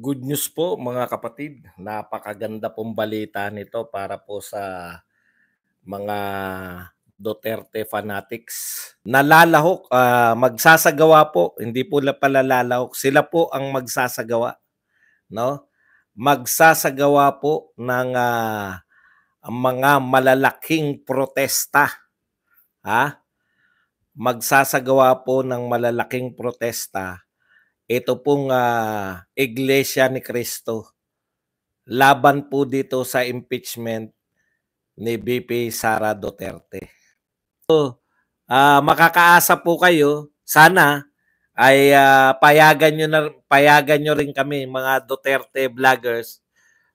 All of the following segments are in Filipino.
Good news po mga kapatid. Napakaganda pong balita nito para po sa mga Duterte fanatics. Nalalahok, magsasagawa po, hindi po palalalahok, sila po ang magsasagawa, no? Magsasagawa po ng ang mga malalaking protesta, ha? Magsasagawa po ng malalaking protesta. Ito pong Iglesia ni Cristo laban po dito sa impeachment ni VP Sara Duterte. So, makakaasa po kayo, sana ay payagan nyo rin kami mga Duterte vloggers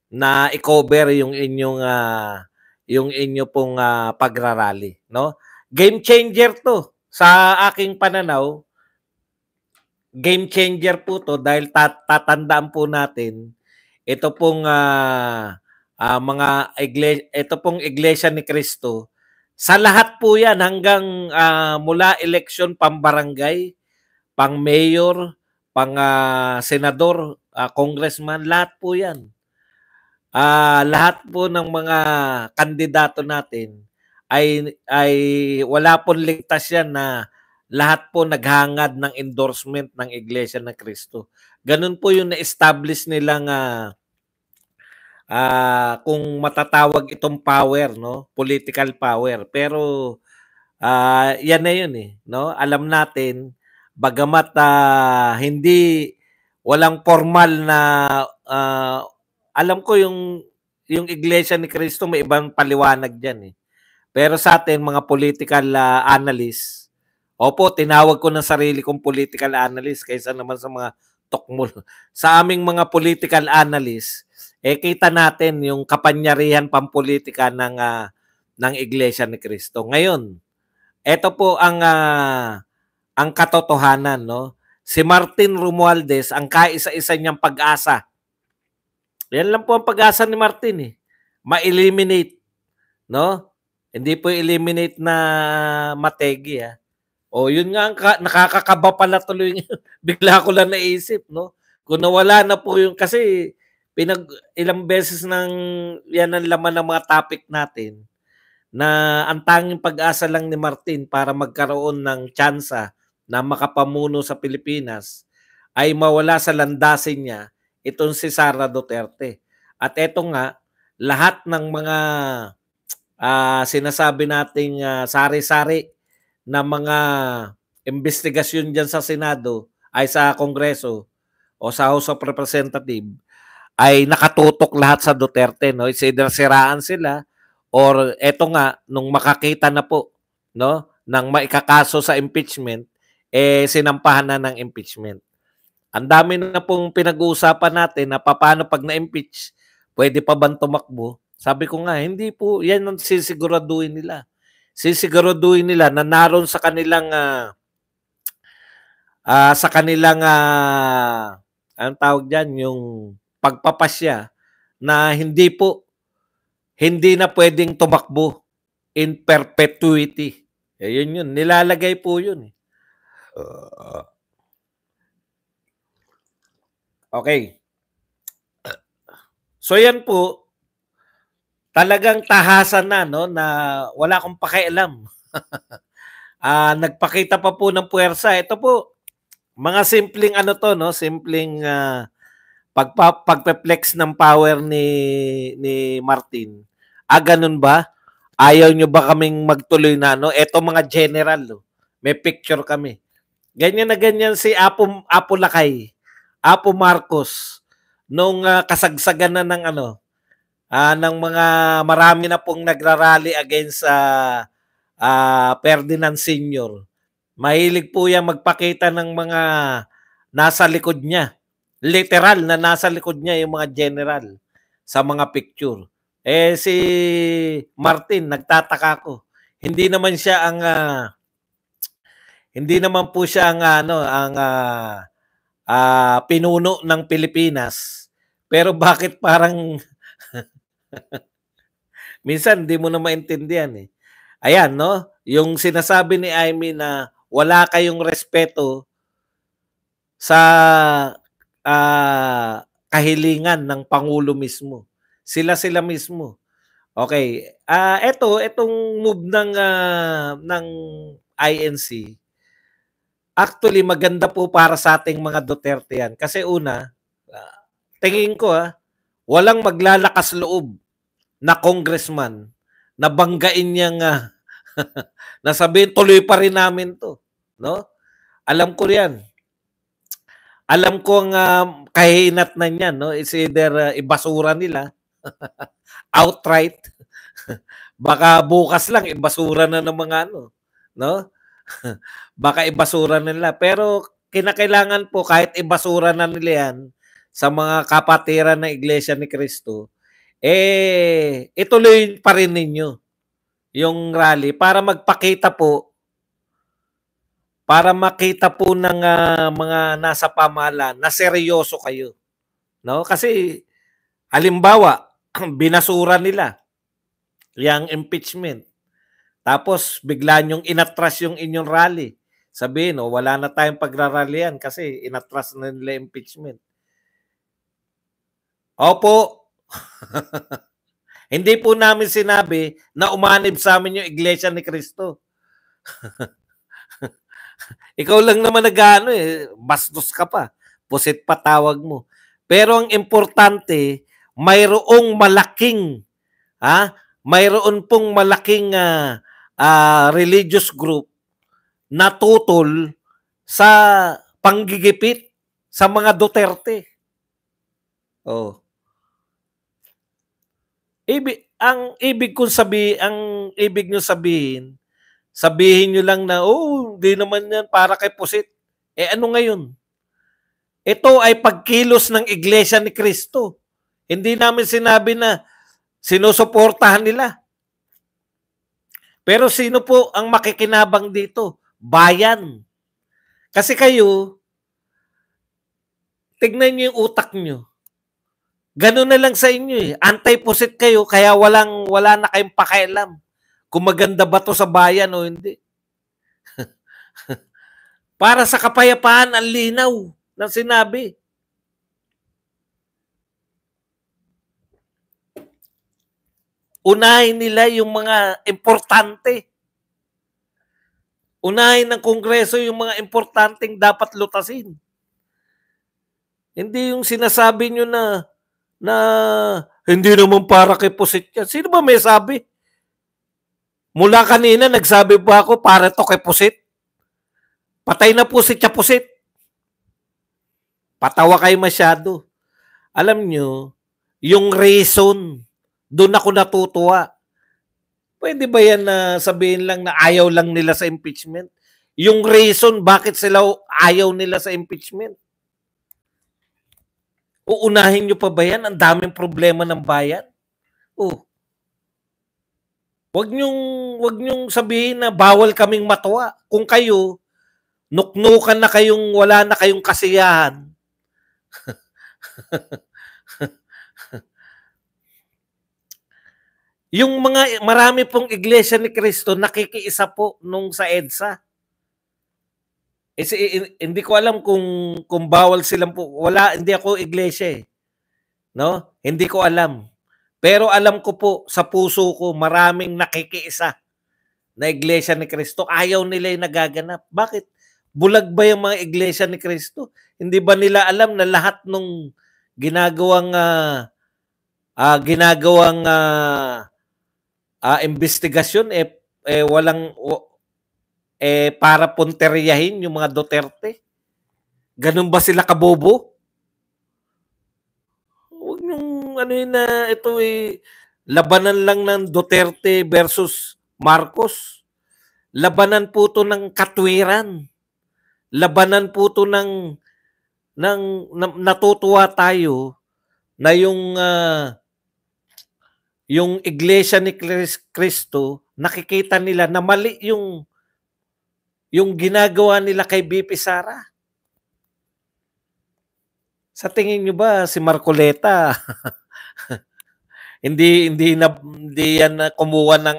na i-cover yung inyo pong pagrarally, no? Game changer to sa aking pananaw. Game changer po to dahil tatandaan po natin ito pong ito pong Iglesia ni Cristo, sa lahat po 'yan hanggang mula election pambarangay, pang mayor, pang senador, congressman, lahat po 'yan. Lahat po ng mga kandidato natin ay wala pong ligtas 'yan na lahat po naghangad ng endorsement ng Iglesia ng Cristo. Ganun po yung na-establish nilang kung matatawag itong power, no? Political power. Pero yan na yun eh, no? Alam natin bagamat hindi walang formal na alam ko yung Iglesia ni Cristo may ibang paliwanag diyan eh. Pero sa atin mga political analysts, opo, tinawag ko ng sarili kong political analyst kaysa naman sa mga tokmol. Sa aming mga political analysts, kita natin yung kapangyarihan pampolitika ng Iglesia ni Cristo. Ngayon, ito po ang katotohanan, no? Si Martin Romualdez, ang kaisa-isa niyang pag-asa. Yan lang po ang pag-asa ni Martin eh. Ma-eliminate, no? Hindi po eliminate na Mategi ah. O yun nga ang nakakakaba pala tuloy. Bigla ko lang naisip, no? Kung nawala na po yung kasi ilang beses nang yan ang laman ng mga topic natin na ang tanging pag-asa lang ni Martin para magkaroon ng tsansa na makapamuno sa Pilipinas ay mawala sa landasin niya itong si Sara Duterte. At eto nga, lahat ng mga sinasabi nating sari-sari na mga investigasyon dyan sa Senado ay sa Kongreso o sa House of Representatives ay nakatutok lahat sa Duterte, no? It's either siraan sila or eto nga nung makakita na po, no, ng maikakaso sa impeachment, sinampahan na ng impeachment. Ang dami na pong pinag-uusapan natin na paano pag na-impeach, pwede pa bang tumakbo? Sabi ko nga, hindi po, yan ang sisiguraduhin nila. Sisiguraduhin nila na naroon sa kanilang anong tawag diyan, yung pagpapasya na hindi na pwedeng tumakbo in perpetuity. Yun. Nilalagay po yun. Okay. So yan po, talagang tahasan na, no, na wala akong pakialam. Nagpakita pa po ng puwersa. Ito po, mga simpleng ano to, no, simpleng pagpe-flex ng power ni Martin. Ganun ba? Ayaw nyo ba kaming magtuloy na ano? Eto mga general, no? May picture kami. Ganyan na ganyan si Apo Lakay, Apo Marcos nung kasagsagan na ng ng mga marami na pong nagrarally against Ferdinand Sr. Mahilig po yan magpakita ng mga nasa likod niya. Literal na nasa likod niya yung mga general sa mga picture. Si Martin, nagtataka ko. Hindi naman po siya ang pinuno ng Pilipinas. Pero bakit parang minsan hindi mo na maintindihan eh. Ayan, no? Yung sinasabi ni Amy na wala kayong respeto sa kahilingan ng Pangulo mismo. Sila mismo. Okay. Itong move ng INC, actually maganda po para sa ating mga Duterte yan. Kasi una, tingin ko walang maglalakas loob na congressman na banggain niyang na sabihin tuloy pa rin namin to, no? Alam ko 'yan. Alam ko ang kahinatnan niyan, no? It's either ibasura nila outright. Baka bukas lang ibasura na ng mga no? Baka ibasura nila. Pero kinakailangan po kahit ibasura na nila yan sa mga kapatiran ng Iglesia ni Cristo, ituloy pa rin ninyo yung rally para magpakita po, para makita po ng mga nasa pamahalaan na seryoso kayo. No? Kasi halimbawa, binasura nila yung impeachment. Tapos bigla nyong inatras yung inyong rally. Sabihin, wala na tayong pagraralyan kasi inatras na nila impeachment. Opo. Hindi po namin sinabi na umanib sa amin yung Iglesia ni Cristo. Ikaw lang naman nag-ano bastos ka pa. Pusit pa tawag mo. Pero ang importante, mayroong mayroon malaking religious group na tutol sa panggigipit sa mga Duterte. Oh. Ibig nyo sabihin nyo lang na, hindi naman yan para kay Pusit. Ano ngayon? Ito ay pagkilos ng Iglesia ni Cristo. Hindi namin sinabi na sinusuportahan nila. Pero sino po ang makikinabang dito? Bayan. Kasi kayo, tignan nyo yung utak nyo. Ganun na lang sa inyo Anti-Pusit kayo, kaya wala na kayong pakialam kung maganda ba to sa bayan o hindi. Para sa kapayapaan, ang linaw ng sinabi. Unahin nila yung mga importante. Unahin ng Kongreso yung mga importanteng dapat lutasin. Hindi yung sinasabi nyo na hindi naman para kay Pusit yan. Sino ba may sabi? Mula kanina, nagsabi pa ako para to kay Pusit. Patay na po si Pusit. Patawa kayo masyado. Alam nyo, yung reason, doon ako natutuwa. Pwede ba yan na sabihin lang na ayaw lang nila sa impeachment? Yung reason, bakit sila ayaw nila sa impeachment? Uunahin nyo pa ba yan? Ang daming problema ng bayan. Wag nyong sabihin na bawal kaming matuwa. Kung kayo, nuknukan na kayong wala na kayong kasiyahan. Yung marami pong Iglesia ni Cristo nakikiisa po nung sa EDSA. Hindi ko alam kung bawal silang po. Hindi ako iglesia no? Hindi ko alam. Pero alam ko po sa puso ko maraming nakikiisa na Iglesia ni Cristo. Ayaw nila yung nagaganap. Bakit? Bulag ba yung mga Iglesia ni Cristo? Hindi ba nila alam na lahat nung ginagawang investigasyon walang para punteriyahin yung mga Duterte? Ganun ba sila kabobo? Huwag nyung ito labanan lang ng Duterte versus Marcos. Labanan po to ng katwiran. Labanan po to ng natutuwa tayo na yung Iglesia ni Cristo, nakikita nila na mali yung ginagawa nila kay BP Sara. Sa tingin nyo ba si Marcoleta hindi yan kumuha ng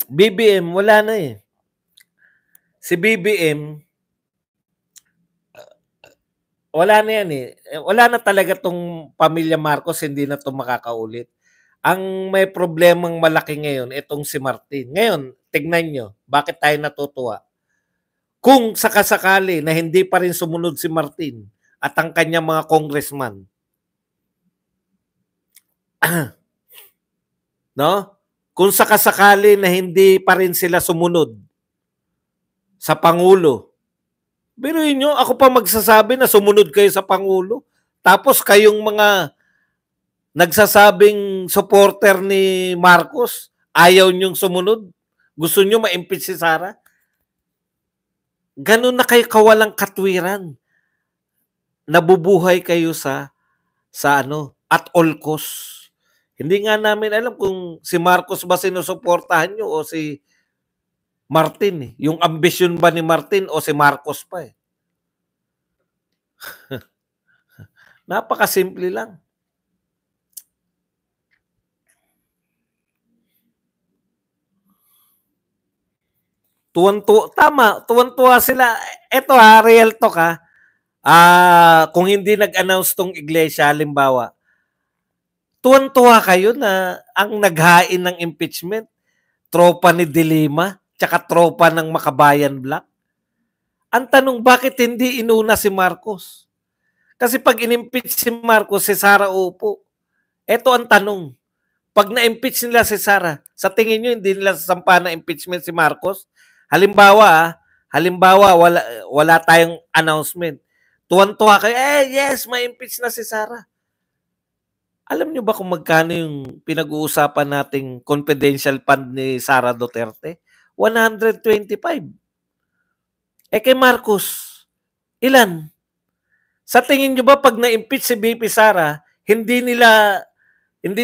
BBM wala na si BBM, wala na yan eh. Wala na talaga tong pamilya Marcos, hindi na to makakaulit. Ang may problemang malaki ngayon, itong si Martin. Ngayon, tignan nyo, bakit tayo natutuwa? Kung sakasakali na hindi pa rin sumunod si Martin at ang kanyang mga congressman, no? Kung sakasakali na hindi pa rin sila sumunod sa Pangulo, biruin nyo, ako pa magsasabi na sumunod kayo sa Pangulo. Tapos kayong mga nagsasabing supporter ni Marcos, ayaw nyong sumunod. Gusto nyo ma-impeach si Sara? Ganun na kayo kawalang katwiran. Nabubuhay kayo sa ano, at all cost. Hindi nga namin alam kung si Marcos ba sinusuportahan nyo o si Martin. Yung ambisyon ba ni Martin o si Marcos pa eh. Napakasimple lang. Tuwan-tuwa sila. Ito ha, real talk ha. Kung hindi nag-announce tong iglesia, halimbawa, tuwan-tuwa kayo na ang naghain ng impeachment, tropa ni De Lima, tsaka tropa ng Makabayan Black. Ang tanong, bakit hindi inuna si Marcos? Kasi pag in-impeach si Marcos, si Sara upo. Ito ang tanong. Pag na-impeach nila si Sara, sa tingin nyo hindi nila sasampa na impeachment si Marcos? Halimbawa wala tayong announcement. Tuwan-tuwa kayo, yes, may impeach na si Sara. Alam nyo ba kung magkano yung pinag-uusapan nating confidential fund ni Sara Duterte? 125. Kay Marcos, ilan? Sa tingin nyo ba pag na-impeach si BP Sara, hindi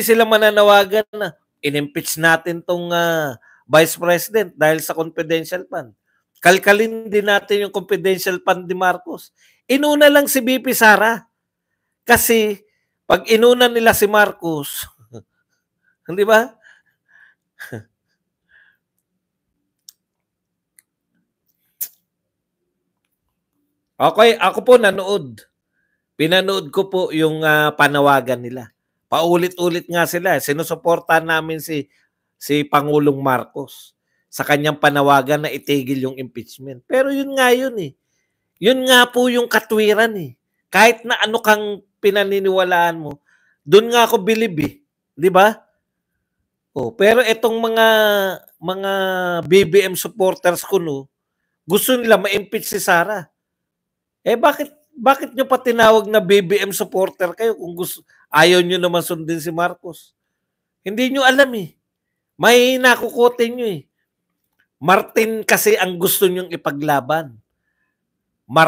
sila mananawagan na in-impeach natin tong Vice President dahil sa confidential fund. Kalkalin din natin yung confidential fund ni Marcos. Inuna lang si BP Sara. Kasi pag inuna nila si Marcos, hindi ba? Okay, ako po nanood. Pinanood ko po yung panawagan nila. Paulit-ulit nga sila. Sinusuportahan namin si Pangulong Marcos sa kanyang panawagan na itigil yung impeachment. Pero yun nga yun eh. Yun nga po yung katwiran eh. Kahit na ano kang pinaniniwalaan mo, doon nga ako believe eh. Di ba? Pero itong mga BBM supporters ko no, gusto nila ma-impeach si Sara. Bakit nyo pa tinawag na BBM supporter kayo kung ayaw nyo naman sundin si Marcos? Hindi nyo alam eh. May nakukote nyo eh. Martin kasi ang gusto nyong ipaglaban.